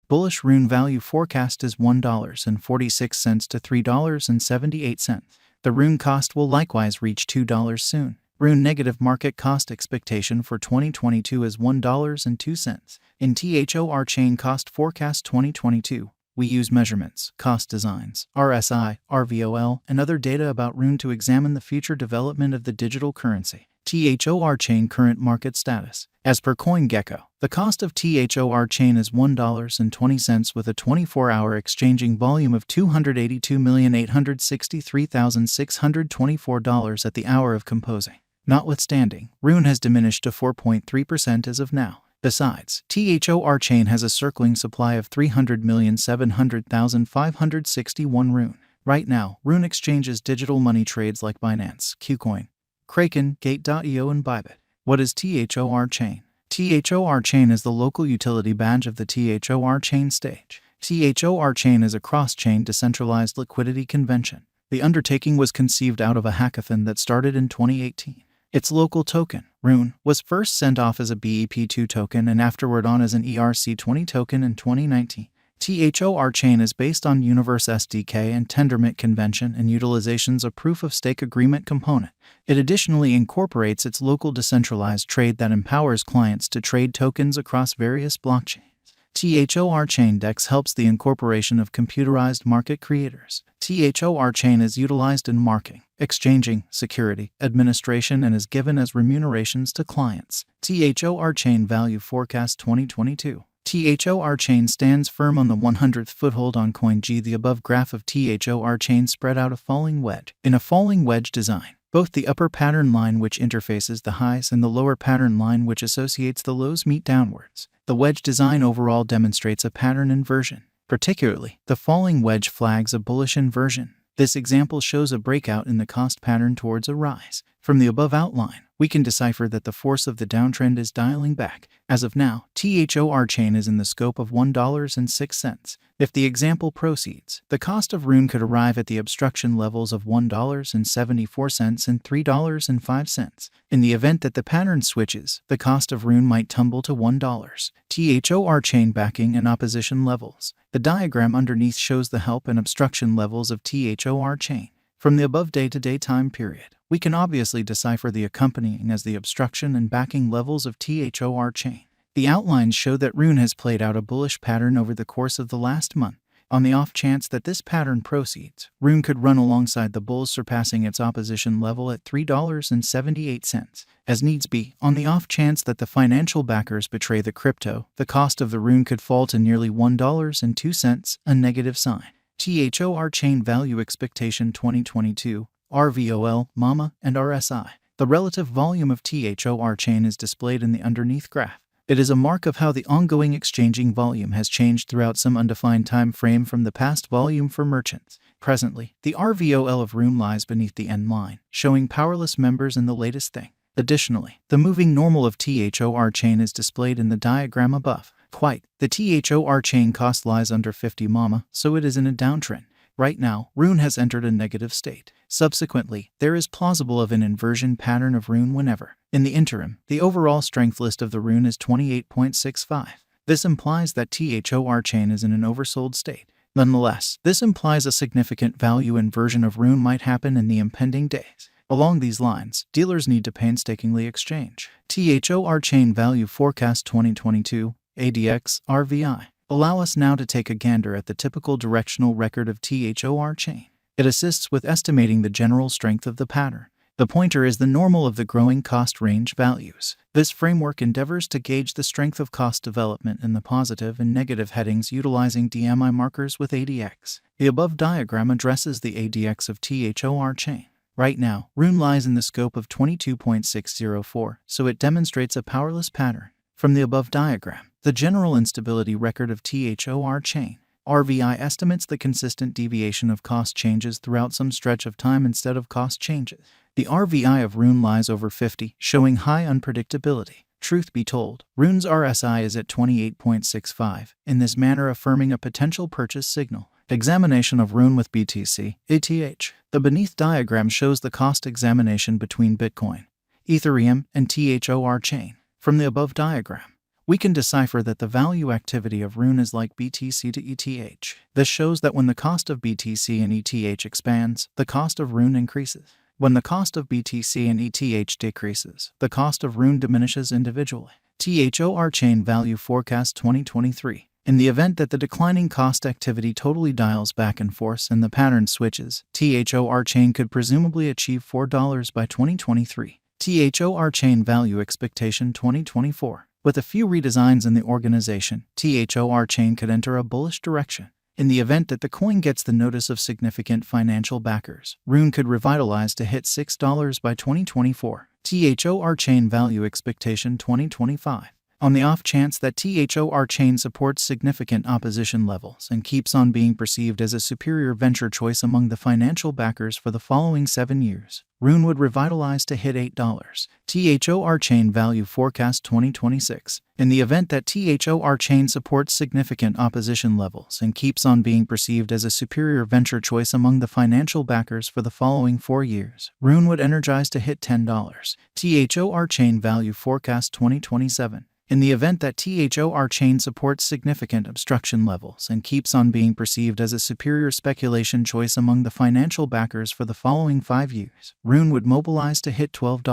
Bullish Rune value forecast is $1.46 to $3.78. The Rune cost will likewise reach $2 soon. Rune negative market cost expectation for 2022 is $1.02. In Thorchain cost forecast 2022, we use measurements, cost designs, RSI, RVOL, and other data about Rune to examine the future development of the digital currency. Thorchain current market status. As per CoinGecko, the cost of Thorchain is $1.20 with a 24-hour exchanging volume of $282,863,624 at the hour of composing. Notwithstanding, Rune has diminished to 4.3% as of now. Besides, Thorchain has a circling supply of 300,700,561 Rune. Right now, Rune exchanges digital money trades like Binance, KuCoin, Kraken, Gate.io, and Bybit. What is Thorchain? Thorchain is the local utility badge of the Thorchain stage. Thorchain is a cross-chain decentralized liquidity convention. The undertaking was conceived out of a hackathon that started in 2018. Its local token, Rune, was first sent off as a BEP2 token and afterward on as an ERC20 token in 2019. Thorchain is based on Universe SDK and Tendermint convention and utilizations a proof-of-stake agreement component. It additionally incorporates its local decentralized trade that empowers clients to trade tokens across various blockchains. Thorchain DEX helps the incorporation of computerized market creators. Thorchain is utilized in marking, exchanging, security, administration, and is given as remunerations to clients. Thorchain value forecast 2022. Thorchain stands firm on the 100th foothold on CoinG. The above graph of Thorchain spread out a falling wedge. In a falling wedge design, both the upper pattern line which interfaces the highs and the lower pattern line which associates the lows meet downwards. The wedge design overall demonstrates a pattern inversion. Particularly, the falling wedge flags a bullish inversion. This example shows a breakout in the cost pattern towards a rise. From the above outline, we can decipher that the force of the downtrend is dialing back. As of now, Thorchain is in the scope of $1.06. If the example proceeds, the cost of Rune could arrive at the obstruction levels of $1.74 and $3.05. In the event that the pattern switches, the cost of Rune might tumble to $1. Thorchain backing and opposition levels. The diagram underneath shows the help and obstruction levels of Thorchain. From the above day-to-day time period, we can obviously decipher the accompanying as the obstruction and backing levels of Thorchain. The outlines show that Rune has played out a bullish pattern over the course of the last month. On the off chance that this pattern proceeds, Rune could run alongside the bulls, surpassing its opposition level at $3.78. As needs be, on the off chance that the financial backers betray the crypto, the cost of the Rune could fall to nearly $1.02, a negative sign. Thorchain value expectation 2022, RVOL, MAMA, and RSI. The relative volume of Thorchain is displayed in the underneath graph. It is a mark of how the ongoing exchanging volume has changed throughout some undefined time frame from the past volume for merchants. Presently, the RVOL of Rune lies beneath the end line, showing powerless members in the latest thing. Additionally, the moving normal of Thorchain is displayed in the diagram above. The Thorchain cost lies under 50 MAMA, so it is in a downtrend. Right now, Rune has entered a negative state. Subsequently, there is plausible of an inversion pattern of Rune whenever. In the interim, the overall strength list of the Rune is 28.65. This implies that Thorchain is in an oversold state. Nonetheless, this implies a significant value inversion of Rune might happen in the impending days. Along these lines, dealers need to painstakingly exchange. Thorchain value forecast 2022, ADX, RVI. Allow us now to take a gander at the typical directional record of Thorchain. It assists with estimating the general strength of the pattern. The pointer is the normal of the growing cost range values. This framework endeavors to gauge the strength of cost development in the positive and negative headings utilizing DMI markers with ADX. The above diagram addresses the ADX of Thorchain. Right now, Rune lies in the scope of 22.604, so it demonstrates a powerless pattern. From the above diagram, the general instability record of Thorchain. RVI estimates the consistent deviation of cost changes throughout some stretch of time instead of cost changes. The RVI of Rune lies over 50, showing high unpredictability. Truth be told, Rune's RSI is at 28.65, in this manner affirming a potential purchase signal. Examination of Rune with BTC, ETH. The beneath diagram shows the cost examination between Bitcoin, Ethereum, and Thorchain. From the above diagram, we can decipher that the value activity of Rune is like BTC to ETH. This shows that when the cost of BTC and ETH expands, the cost of Rune increases. When the cost of BTC and ETH decreases, the cost of Rune diminishes individually. Thorchain Value Forecast 2023. In the event that the declining cost activity totally dials back in force and the pattern switches, Thorchain could presumably achieve $4 by 2023. Thorchain Value Expectation 2024. With a few redesigns in the organization, Thorchain could enter a bullish direction. In the event that the coin gets the notice of significant financial backers, Rune could revitalize to hit $6 by 2024. Thorchain Value Expectation 2025. On the off chance that Thorchain supports significant opposition levels and keeps on being perceived as a superior venture choice among the financial backers for the following 7 years, Rune would revitalize to hit $8. Thorchain Value Forecast 2026. In the event that Thorchain supports significant opposition levels and keeps on being perceived as a superior venture choice among the financial backers for the following 4 years, Rune would energize to hit $10. Thorchain Value Forecast 2027. In the event that Thorchain supports significant obstruction levels and keeps on being perceived as a superior speculation choice among the financial backers for the following 5 years, Rune would mobilize to hit $12.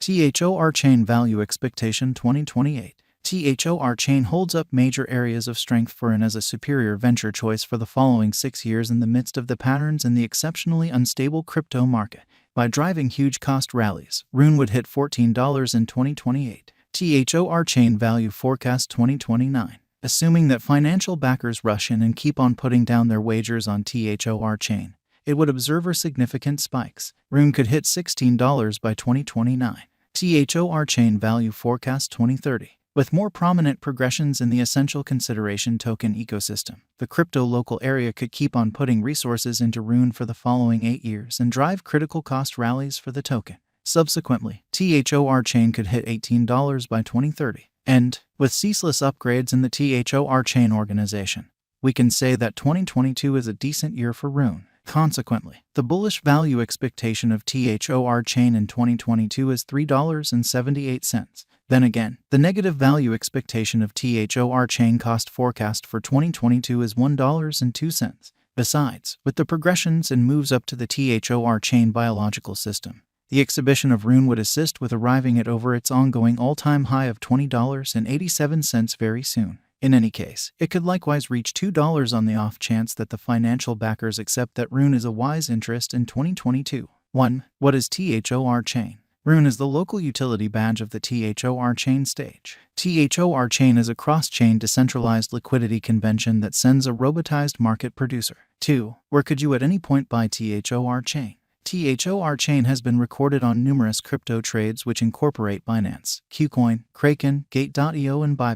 Thorchain Value Expectation 2028. Thorchain holds up major areas of strength for Rune as a superior venture choice for the following 6 years in the midst of the patterns in the exceptionally unstable crypto market. By driving huge cost rallies, Rune would hit $14 in 2028. Thorchain Value Forecast 2029. Assuming that financial backers rush in and keep on putting down their wagers on Thorchain, it would observe significant spikes. Rune could hit $16 by 2029. Thorchain Value Forecast 2030. With more prominent progressions in the essential consideration token ecosystem, the crypto local area could keep on putting resources into Rune for the following 8 years and drive critical cost rallies for the token. Subsequently, Thorchain could hit $18 by 2030. And, with ceaseless upgrades in the Thorchain organization, we can say that 2022 is a decent year for Rune. Consequently, the bullish value expectation of Thorchain in 2022 is $3.78. Then again, the negative value expectation of Thorchain cost forecast for 2022 is $1.02. Besides, with the progressions and moves up to the Thorchain biological system, the exhibition of Rune would assist with arriving at over its ongoing all-time high of $20.87 very soon. In any case, it could likewise reach $2 on the off chance that the financial backers accept that Rune is a wise interest in 2022. 1. What is Thorchain? Rune is the local utility badge of the Thorchain stage. Thorchain is a cross-chain decentralized liquidity convention that sends a robotized market producer. 2. Where could you at any point buy Thorchain? Thorchain has been recorded on numerous crypto trades which incorporate Binance, KuCoin, Kraken, Gate.io and Bybit.